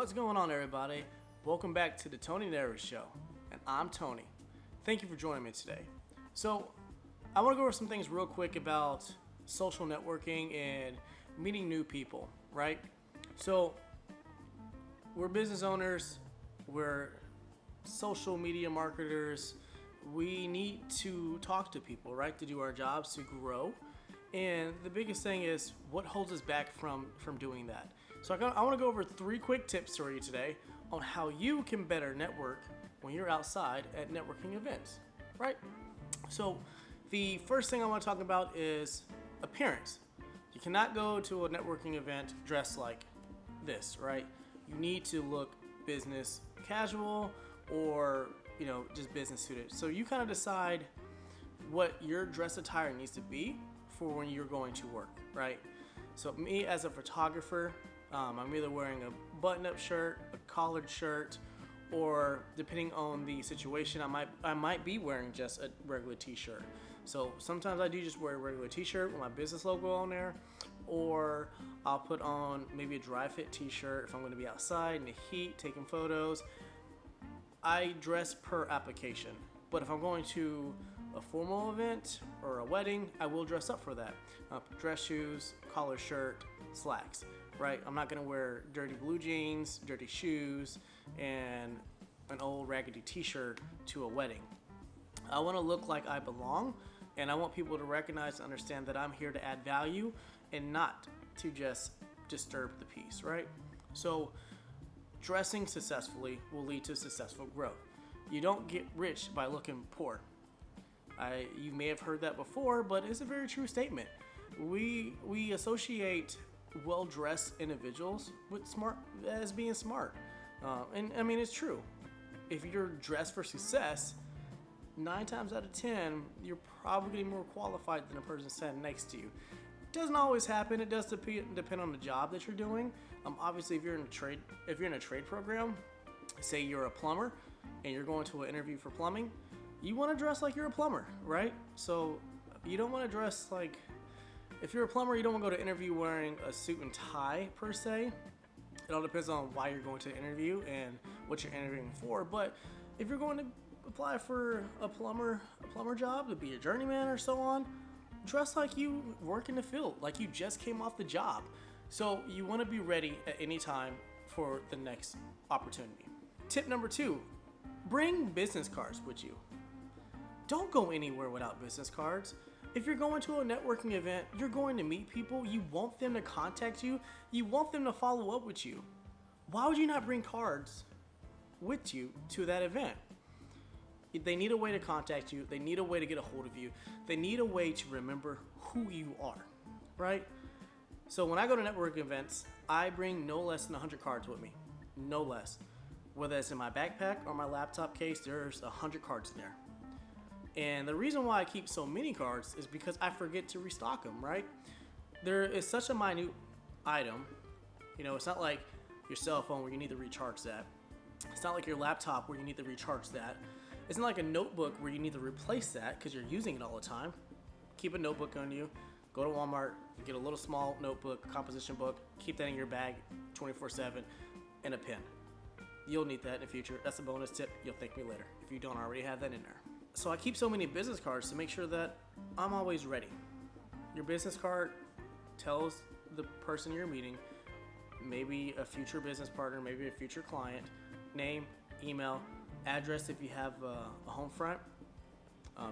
What's going on, everybody? Welcome back to the Tony Neri Show, and I'm Tony. Thank you for joining me today. So, I want to go over some things real quick about social networking and meeting new people, right? So, we're business owners, we're social media marketers, we need to talk to people, right, to do our jobs, to grow. And the biggest thing is what holds us back from doing that. So I want to go over 3 quick tips for you today on how you can better network when you're outside at networking events, right? So the first thing I want to talk about is appearance. You cannot go to a networking event dressed like this, right? You need to look business casual or, just business suited. So you kind of decide what your dress attire needs to be for when you're going to work, right? So me as a photographer, I'm either wearing a button-up shirt, a collared shirt, or depending on the situation, I might be wearing just a regular t-shirt. So sometimes I do just wear a regular t-shirt with my business logo on there, or I'll put on maybe a dry fit t-shirt if I'm going to be outside in the heat taking photos. I dress per application, but if I'm going to a formal event or a wedding, I will dress up for that. Dress shoes, collar shirt, slacks, right? I'm not gonna wear dirty blue jeans, dirty shoes, and an old raggedy t-shirt to a wedding. I wanna look like I belong, and I want people to recognize and understand that I'm here to add value and not to just disturb the peace, right? So dressing successfully will lead to successful growth. You don't get rich by looking poor. You may have heard that before, but it's a very true statement. We associate well-dressed individuals with as being smart. And I mean, it's true. If you're dressed for success, 9 times out of 10, you're probably more qualified than a person standing next to you. It doesn't always happen. It does depend on the job that you're doing. Obviously, if you're in a trade program, say you're a plumber and you're going to an interview for plumbing, you want to dress like you're a plumber, right? So you don't want to dress like, if you're a plumber, you don't want to go to interview wearing a suit and tie per se. It all depends on why you're going to interview and what you're interviewing for. But if you're going to apply for a plumber job, to be a journeyman or so on, dress like you work in the field, like you just came off the job. So you want to be ready at any time for the next opportunity. Tip number 2, bring business cards with you. Don't go anywhere without business cards. If you're going to a networking event, you're going to meet people, you want them to contact you, you want them to follow up with you. Why would you not bring cards with you to that event? They need a way to contact you, they need a way to get a hold of you, they need a way to remember who you are, right? So when I go to networking events, I bring no less than 100 cards with me, no less. Whether it's in my backpack or my laptop case, there's 100 cards in there. And the reason why I keep so many cards is because I forget to restock them, right? There is such a minute item. It's not like your cell phone where you need to recharge that. It's not like your laptop where you need to recharge that. It's not like a notebook where you need to replace that because you're using it all the time. Keep a notebook on you. Go to Walmart, get a little small notebook, composition book, keep that in your bag 24/7, and a pen. You'll need that in the future. That's a bonus tip. You'll thank me later if you don't already have that in there. So I keep so many business cards to make sure that I'm always ready. Your business card tells the person you're meeting, maybe a future business partner, maybe a future client, name, email, address if you have a home front.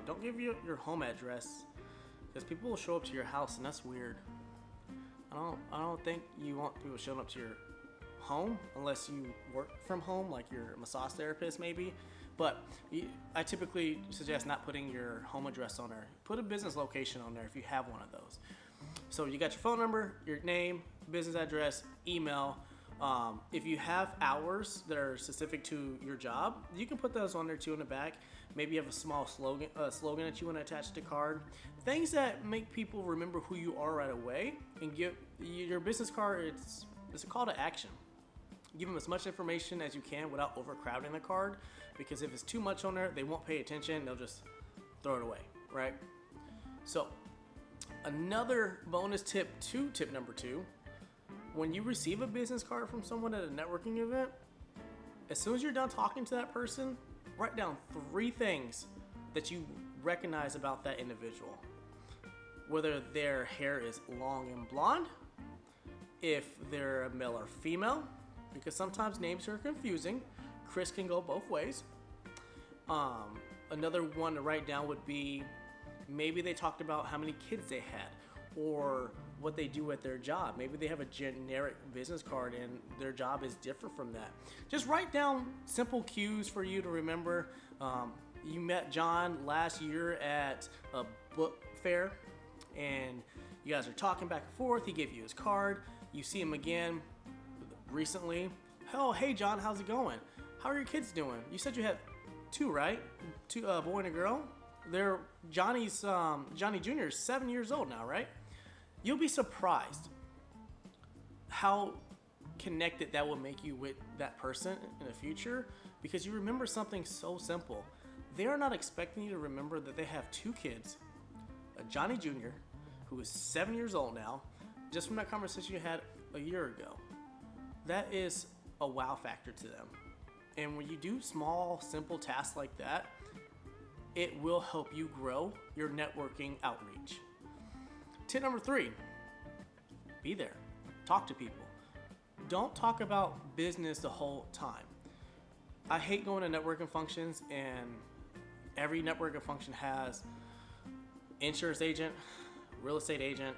Don't give your home address because people will show up to your house and that's weird. I don't think you want people showing up to your home unless you work from home, like you're a massage therapist maybe. But I typically suggest not putting your home address on there. Put a business location on there if you have one of those. So you got your phone number, your name, business address, email. If you have hours that are specific to your job, you can put those on there too in the back. Maybe you have a small slogan that you want to attach to the card. Things that make people remember who you are right away, and give your business card, it's a call to action. Give them as much information as you can without overcrowding the card, because if it's too much on there, they won't pay attention. They'll just throw it away, right? So another bonus tip to tip number 2 when you receive a business card from someone at a networking event, as soon as you're done talking to that person, write down 3 things that you recognize about that individual. Whether their hair is long and blonde, if they're a male or female, because sometimes names are confusing. Chris can go both ways. Another one to write down would be maybe they talked about how many kids they had or what they do at their job. Maybe they have a generic business card and their job is different from that. Just write down simple cues for you to remember. You met John last year at a book fair and you guys are talking back and forth. He gave you his card. You see him again recently. Oh, hey John, how's it going? How are your kids doing? You said you had 2, right? 2, a boy and a girl. They're Johnny Jr. is 7 years old now, right? You'll be surprised how connected that will make you with that person in the future, because you remember something so simple. They are not expecting you to remember that they have 2 kids, a Johnny Jr., who is 7 years old now, just from that conversation you had a year ago. That is a wow factor to them. And when you do small, simple tasks like that, it will help you grow your networking outreach. Tip number 3, be there. Talk to people. Don't talk about business the whole time. I hate going to networking functions, and every networking function has insurance agent, real estate agent,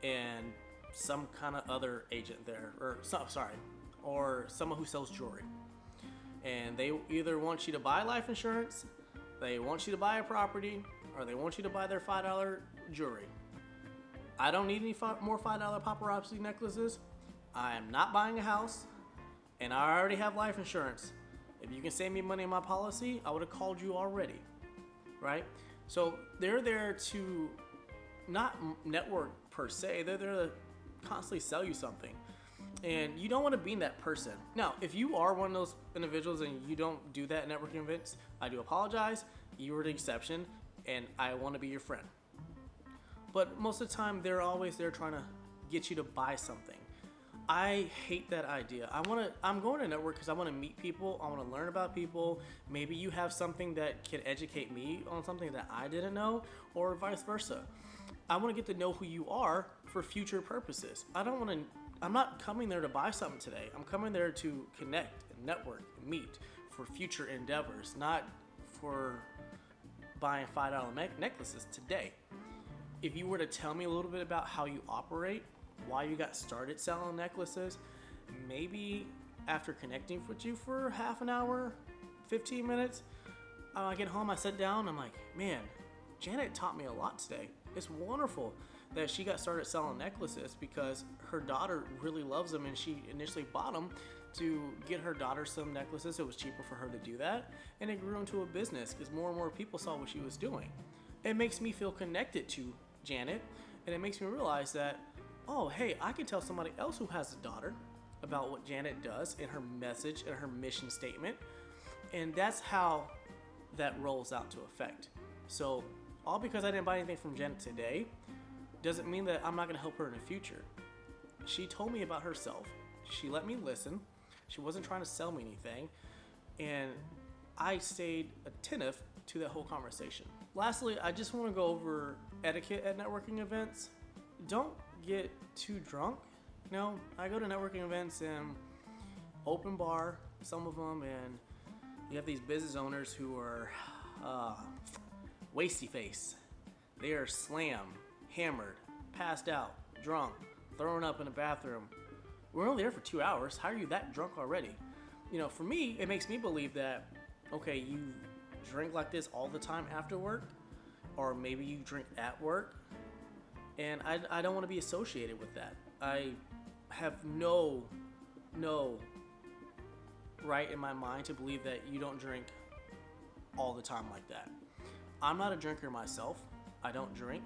and some kind of other agent there, or someone who sells jewelry. And they either want you to buy life insurance, they want you to buy a property, or they want you to buy their $5 jewelry. I don't need any more $5 paparazzi necklaces. I am not buying a house, and I already have life insurance. If you can save me money on my policy, I would have called you already, right? So they're there to not network per se. They're there to constantly sell you something. And you don't want to be that person. Now, if you are one of those individuals and you don't do that at networking events, I do apologize. You were the exception, and I want to be your friend. But most of the time, they're always there trying to get you to buy something. I hate that idea. I'm going to network because I want to meet people. I want to learn about people. Maybe you have something that can educate me on something that I didn't know, or vice versa. I want to get to know who you are for future purposes. I'm not coming there to buy something today. I'm coming there to connect and network and meet for future endeavors, not for buying $5 necklaces today. If you were to tell me a little bit about how you operate, why you got started selling necklaces, maybe after connecting with you for half an hour, 15 minutes, I get home, I sit down, I'm like, man, Janet taught me a lot today. It's wonderful that she got started selling necklaces because her daughter really loves them, and she initially bought them to get her daughter some necklaces. It was cheaper for her to do that, and it grew into a business because more and more people saw what she was doing. It makes me feel connected to Janet, and it makes me realize that, oh, hey, I can tell somebody else who has a daughter about what Janet does and her message and her mission statement, and that's how that rolls out to effect. So all because I didn't buy anything from Janet today doesn't mean that I'm not going to help her in the future. She told me about herself. She let me listen. She wasn't trying to sell me anything. And I stayed attentive to that whole conversation. Lastly, I just want to go over etiquette at networking events. Don't get too drunk. You know, I go to networking events and open bar, some of them, and you have these business owners who are wasty face. They are slammed, hammered, passed out, drunk, thrown up in the bathroom. We're only there for 2 hours. How are you that drunk already? You know, for me, it makes me believe that, okay, you drink like this all the time after work, or maybe you drink at work, and I don't want to be associated with that. I have no right in my mind to believe that you don't drink all the time like that. I'm not a drinker myself. I don't drink,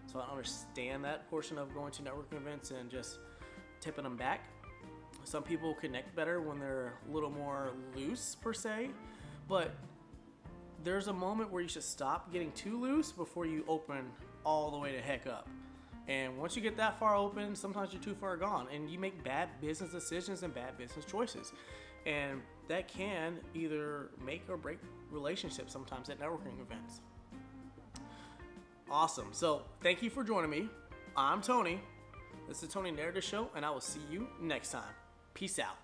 so I don't understand that portion of going to networking events and just tipping them back. Some people connect better when they're a little more loose per se, but there's a moment where you should stop getting too loose before you open all the way to heck up. And once you get that far open, sometimes you're too far gone and you make bad business decisions and bad business choices. And that can either make or break relationships sometimes at networking events. Awesome. So thank you for joining me. I'm Tony. This is the Tony Narrative Show, and I will see you next time. Peace out.